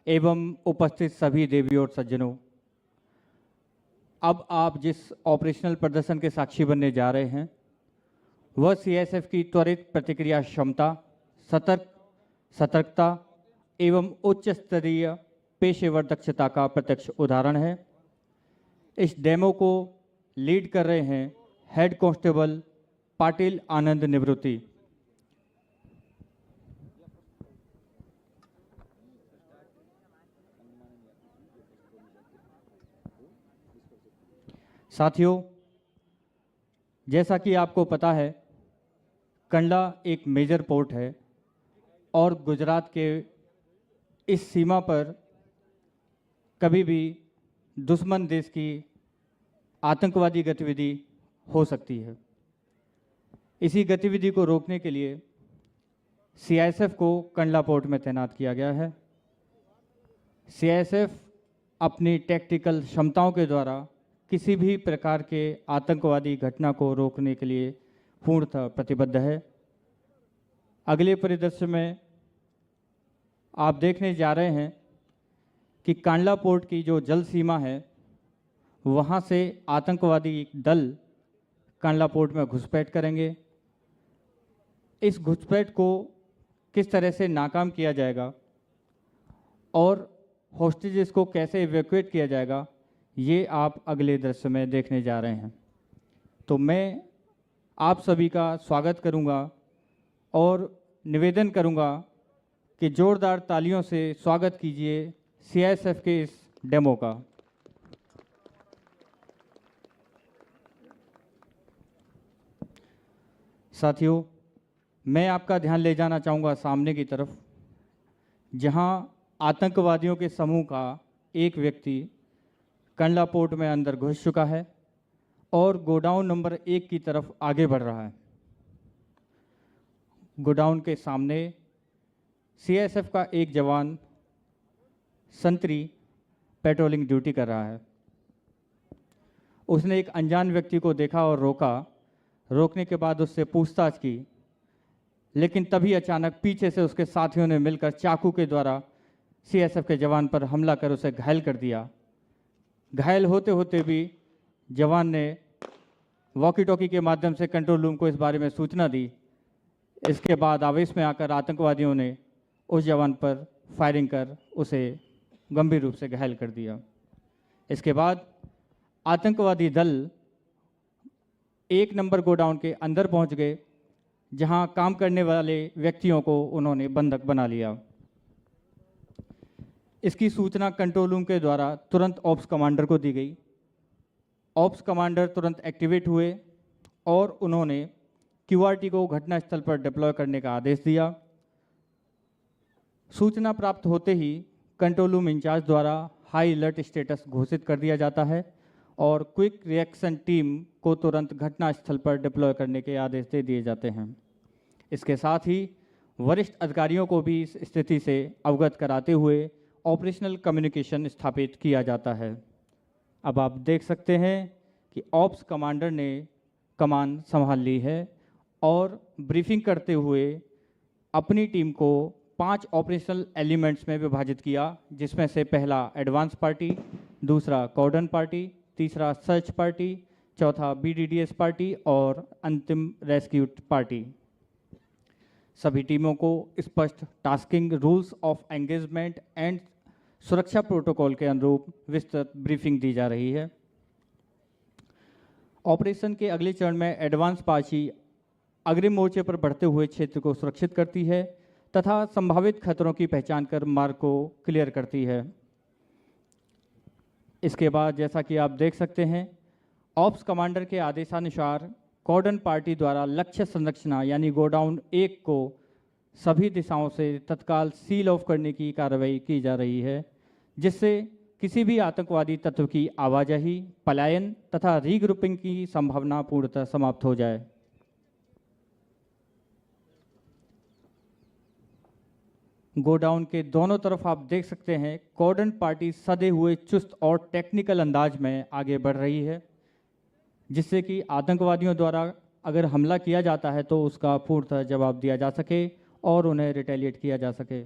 एवं उपस्थित सभी देवियों और सज्जनों, अब आप जिस ऑपरेशनल प्रदर्शन के साक्षी बनने जा रहे हैं वह सीआईएसएफ की त्वरित प्रतिक्रिया क्षमता, सतर्कता एवं उच्च स्तरीय पेशेवर दक्षता का प्रत्यक्ष उदाहरण है। इस डेमो को लीड कर रहे हैं हेड कांस्टेबल पाटिल आनंद निवृत्ति। साथियों, जैसा कि आपको पता है, कंडला एक मेजर पोर्ट है और गुजरात के इस सीमा पर कभी भी दुश्मन देश की आतंकवादी गतिविधि हो सकती है। इसी गतिविधि को रोकने के लिए सीआईएसएफ को कंडला पोर्ट में तैनात किया गया है। सीआईएसएफ अपनी टैक्टिकल क्षमताओं के द्वारा किसी भी प्रकार के आतंकवादी घटना को रोकने के लिए पूर्णतः प्रतिबद्ध है। अगले परिदृश्य में आप देखने जा रहे हैं कि कांडला पोर्ट की जो जल सीमा है वहाँ से आतंकवादी दल कांडला पोर्ट में घुसपैठ करेंगे। इस घुसपैठ को किस तरह से नाकाम किया जाएगा और हॉस्टेजेस को कैसे इवैक्यूएट किया जाएगा, ये आप अगले दृश्य में देखने जा रहे हैं। तो मैं आप सभी का स्वागत करूंगा और निवेदन करूंगा कि जोरदार तालियों से स्वागत कीजिए सीआईएसएफ के इस डेमो का। साथियों, मैं आपका ध्यान ले जाना चाहूँगा सामने की तरफ, जहां आतंकवादियों के समूह का एक व्यक्ति कंडला पोर्ट में अंदर घुस चुका है और गोडाउन नंबर 1 की तरफ आगे बढ़ रहा है। गोडाउन के सामने सीआईएसएफ का एक जवान संतरी पेट्रोलिंग ड्यूटी कर रहा है। उसने एक अनजान व्यक्ति को देखा और रोका। रोकने के बाद उससे पूछताछ की, लेकिन तभी अचानक पीछे से उसके साथियों ने मिलकर चाकू के द्वारा सीआईएसएफ के जवान पर हमला कर उसे घायल कर दिया। घायल होते होते भी जवान ने वॉकी टॉकी के माध्यम से कंट्रोल रूम को इस बारे में सूचना दी। इसके बाद आवेश में आकर आतंकवादियों ने उस जवान पर फायरिंग कर उसे गंभीर रूप से घायल कर दिया। इसके बाद आतंकवादी दल 1 नंबर गोडाउन के अंदर पहुंच गए, जहां काम करने वाले व्यक्तियों को उन्होंने बंधक बना लिया। इसकी सूचना कंट्रोल रूम के द्वारा तुरंत ऑप्स कमांडर को दी गई। ऑप्स कमांडर तुरंत एक्टिवेट हुए और उन्होंने क्यूआरटी को घटनास्थल पर डिप्लॉय करने का आदेश दिया। सूचना प्राप्त होते ही कंट्रोल रूम इंचार्ज द्वारा हाई अलर्ट स्टेटस घोषित कर दिया जाता है और क्विक रिएक्शन टीम को तुरंत घटनास्थल पर डिप्लॉय करने के आदेश दे दिए जाते हैं। इसके साथ ही वरिष्ठ अधिकारियों को भी इस स्थिति से अवगत कराते हुए ऑपरेशनल कम्युनिकेशन स्थापित किया जाता है। अब आप देख सकते हैं कि ऑप्स कमांडर ने कमान संभाल ली है और ब्रीफिंग करते हुए अपनी टीम को 5 ऑपरेशनल एलिमेंट्स में विभाजित किया, जिसमें से पहला एडवांस पार्टी, दूसरा कॉर्डन पार्टी, तीसरा सर्च पार्टी, चौथा बीडीडीएस पार्टी और अंतिम रेस्क्यू पार्टी। सभी टीमों को स्पष्ट tasking, rules of engagement and सुरक्षा प्रोटोकॉल के अनुरूप विस्तृत ब्रीफिंग दी जा रही है। ऑपरेशन के अगले चरण में एडवांस पार्टी अग्रिम मोर्चे पर बढ़ते हुए क्षेत्र को सुरक्षित करती है तथा संभावित खतरों की पहचान कर मार्ग को क्लियर करती है। इसके बाद जैसा कि आप देख सकते हैं, ऑप्स कमांडर के आदेशानुसार कॉर्डन पार्टी द्वारा लक्ष्य संरचना यानी गोडाउन 1 को सभी दिशाओं से तत्काल सील ऑफ करने की कार्रवाई की जा रही है, जिससे किसी भी आतंकवादी तत्व की आवाजाही, पलायन तथा रीग्रुपिंग की संभावना पूर्णतः समाप्त हो जाए। गोडाउन के दोनों तरफ आप देख सकते हैं कॉर्डन पार्टी सदे हुए चुस्त और टेक्निकल अंदाज में आगे बढ़ रही है, जिससे कि आतंकवादियों द्वारा अगर हमला किया जाता है तो उसका पूर्णतः जवाब दिया जा सके और उन्हें रिटेलिएट किया जा सके।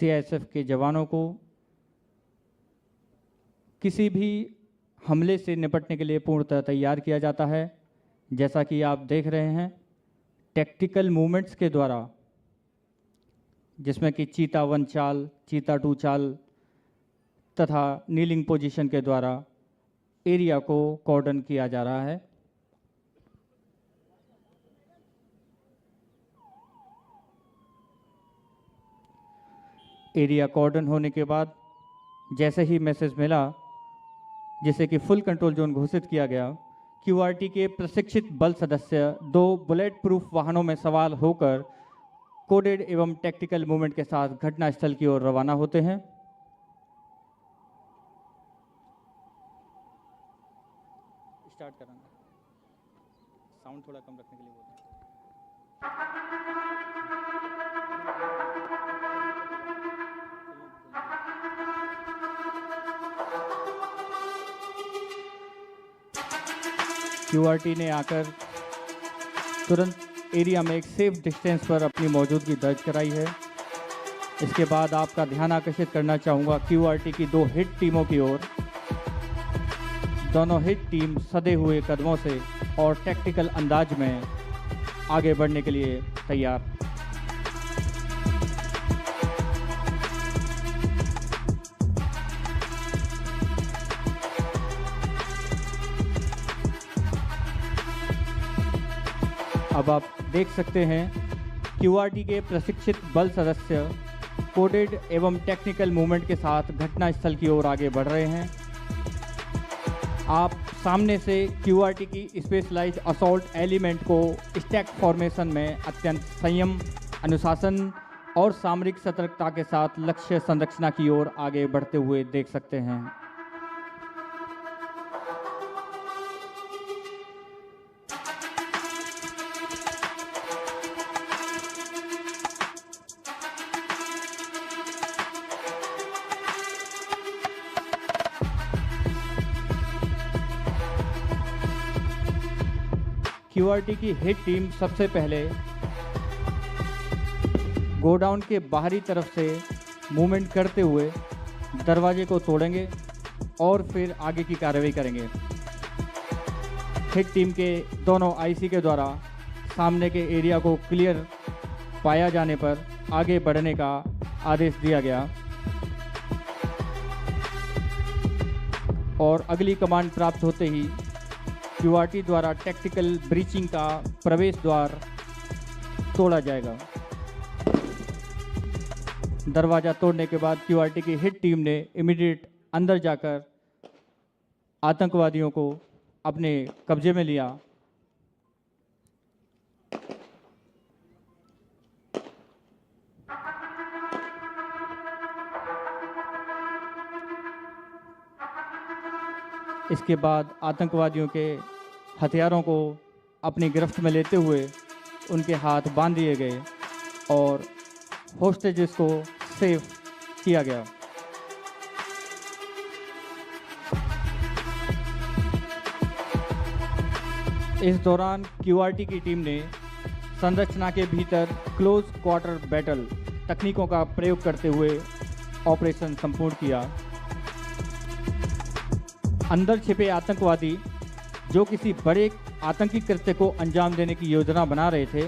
सीआईएसएफ के जवानों को किसी भी हमले से निपटने के लिए पूर्णतः तैयार किया जाता है। जैसा कि आप देख रहे हैं, टैक्टिकल मूवमेंट्स के द्वारा, जिसमें कि चीता 1 चाल, चीता 2 चाल तथा नीलिंग पोजीशन के द्वारा एरिया को कॉर्डन किया जा रहा है। एरिया कॉर्डन होने के बाद जैसे ही मैसेज मिला, जिसे कि फुल कंट्रोल जोन घोषित किया गया, क्यूआरटी के प्रशिक्षित बल सदस्य 2 बुलेट प्रूफ वाहनों में सवार होकर कोडेड एवं टैक्टिकल मूवमेंट के साथ घटनास्थल की ओर रवाना होते हैं। स्टार्ट कराना, साउंड थोड़ा कम रखने के लिए बोलते हैं। क्यूआरटी ने आकर तुरंत एरिया में एक सेफ डिस्टेंस पर अपनी मौजूदगी दर्ज कराई है। इसके बाद आपका ध्यान आकर्षित करना चाहूँगा क्यूआरटी की 2 हिट टीमों की ओर। दोनों हिट टीम सधे हुए कदमों से और टैक्टिकल अंदाज में आगे बढ़ने के लिए तैयार। अब आप देख सकते हैं क्यूआरटी के प्रशिक्षित बल सदस्य कोडेड एवं टेक्निकल मूवमेंट के साथ घटनास्थल की ओर आगे बढ़ रहे हैं। आप सामने से क्यूआरटी की स्पेशलाइज्ड असॉल्ट एलिमेंट को स्टैक फॉर्मेशन में अत्यंत संयम, अनुशासन और सामरिक सतर्कता के साथ लक्ष्य संरचना की ओर आगे बढ़ते हुए देख सकते हैं। क्यूआरटी की हिट टीम सबसे पहले गोडाउन के बाहरी तरफ से मूवमेंट करते हुए दरवाजे को तोड़ेंगे और फिर आगे की कार्रवाई करेंगे। हिट टीम के दोनों आईसी के द्वारा सामने के एरिया को क्लियर पाया जाने पर आगे बढ़ने का आदेश दिया गया और अगली कमांड प्राप्त होते ही क्यूआरटी द्वारा टैक्टिकल ब्रीचिंग का प्रवेश द्वार तोड़ा जाएगा। दरवाज़ा तोड़ने के बाद क्यूआरटी की हिट टीम ने इमीडिएट अंदर जाकर आतंकवादियों को अपने कब्जे में लिया। इसके बाद आतंकवादियों के हथियारों को अपनी गिरफ्त में लेते हुए उनके हाथ बांध दिए गए और होस्टेजेस को सेव किया गया। इस दौरान क्यूआरटी की टीम ने संरचना के भीतर क्लोज क्वार्टर बैटल तकनीकों का प्रयोग करते हुए ऑपरेशन संपूर्ण किया। अंदर छिपे आतंकवादी जो किसी बड़े आतंकी कृत्य को अंजाम देने की योजना बना रहे थे,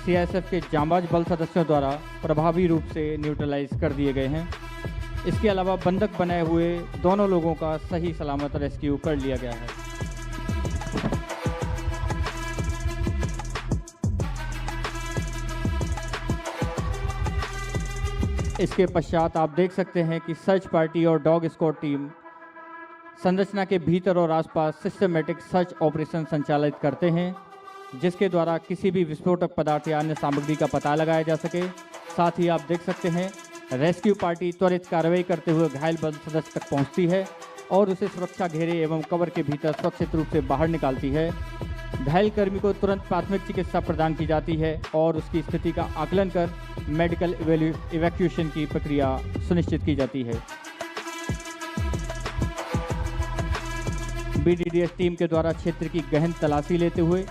सीआईएसएफ के जांबाज बल सदस्यों द्वारा प्रभावी रूप से न्यूट्रलाइज कर दिए गए हैं। इसके अलावा बंधक बनाए हुए दोनों लोगों का सही सलामत रेस्क्यू कर लिया गया है। इसके पश्चात आप देख सकते हैं कि सर्च पार्टी और डॉग स्क्वाड टीम संरचना के भीतर और आसपास सिस्टमेटिक सर्च ऑपरेशन संचालित करते हैं, जिसके द्वारा किसी भी विस्फोटक पदार्थ या अन्य सामग्री का पता लगाया जा सके। साथ ही आप देख सकते हैं रेस्क्यू पार्टी त्वरित कार्रवाई करते हुए घायल बल सदस्य तक पहुंचती है और उसे सुरक्षा घेरे एवं कवर के भीतर सुरक्षित रूप से बाहर निकालती है। घायल कर्मी को तुरंत प्राथमिक चिकित्सा प्रदान की जाती है और उसकी स्थिति का आकलन कर मेडिकल इवैक्यूएशन की प्रक्रिया सुनिश्चित की जाती है। बीडीडीएस टीम के द्वारा क्षेत्र की गहन तलाशी लेते हुए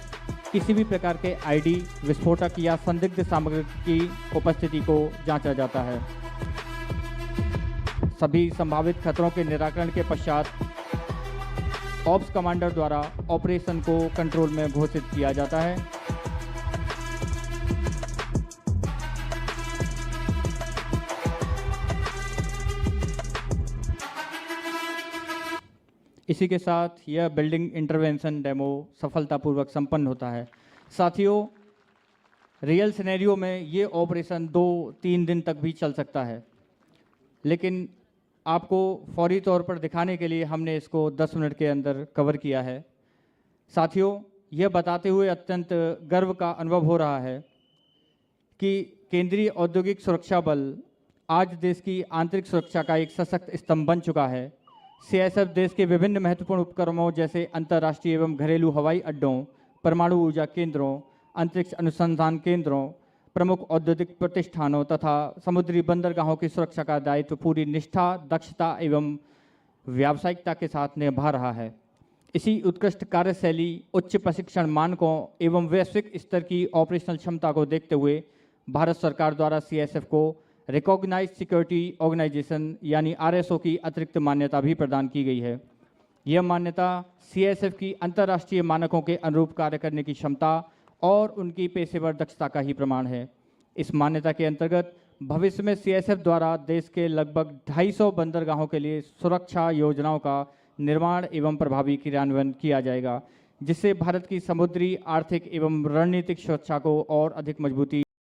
किसी भी प्रकार के आईडी, विस्फोटक या संदिग्ध सामग्री की उपस्थिति को जांचा जाता है। सभी संभावित खतरों के निराकरण के पश्चात ऑप्स कमांडर द्वारा ऑपरेशन को कंट्रोल में घोषित किया जाता है। इसी के साथ यह बिल्डिंग इंटरवेंशन डेमो सफलतापूर्वक संपन्न होता है। साथियों, रियल सिनेरियो में ये ऑपरेशन 2-3 दिन तक भी चल सकता है, लेकिन आपको फौरी तौर पर दिखाने के लिए हमने इसको 10 मिनट के अंदर कवर किया है। साथियों, यह बताते हुए अत्यंत गर्व का अनुभव हो रहा है कि केंद्रीय औद्योगिक सुरक्षा बल आज देश की आंतरिक सुरक्षा का एक सशक्त स्तंभ बन चुका है। सीआईएसएफ देश के विभिन्न महत्वपूर्ण उपक्रमों जैसे अंतर्राष्ट्रीय एवं घरेलू हवाई अड्डों, परमाणु ऊर्जा केंद्रों, अंतरिक्ष अनुसंधान केंद्रों, प्रमुख औद्योगिक प्रतिष्ठानों तथा समुद्री बंदरगाहों की सुरक्षा का दायित्व पूरी निष्ठा, दक्षता एवं व्यावसायिकता के साथ निभा रहा है। इसी उत्कृष्ट कार्यशैली, उच्च प्रशिक्षण मानकों एवं वैश्विक स्तर की ऑपरेशनल क्षमता को देखते हुए भारत सरकार द्वारा सीआईएसएफ को रिकॉग्नाइज्ड सिक्योरिटी ऑर्गेनाइजेशन यानी आरएसओ की अतिरिक्त मान्यता भी प्रदान की गई है। यह मान्यता सीआईएसएफ की अंतर्राष्ट्रीय मानकों के अनुरूप कार्य करने की क्षमता और उनकी पेशेवर दक्षता का ही प्रमाण है। इस मान्यता के अंतर्गत भविष्य में सीआईएसएफ द्वारा देश के लगभग 250 बंदरगाहों के लिए सुरक्षा योजनाओं का निर्माण एवं प्रभावी क्रियान्वयन किया जाएगा, जिससे भारत की समुद्री, आर्थिक एवं रणनीतिक सुरक्षा को और अधिक मजबूती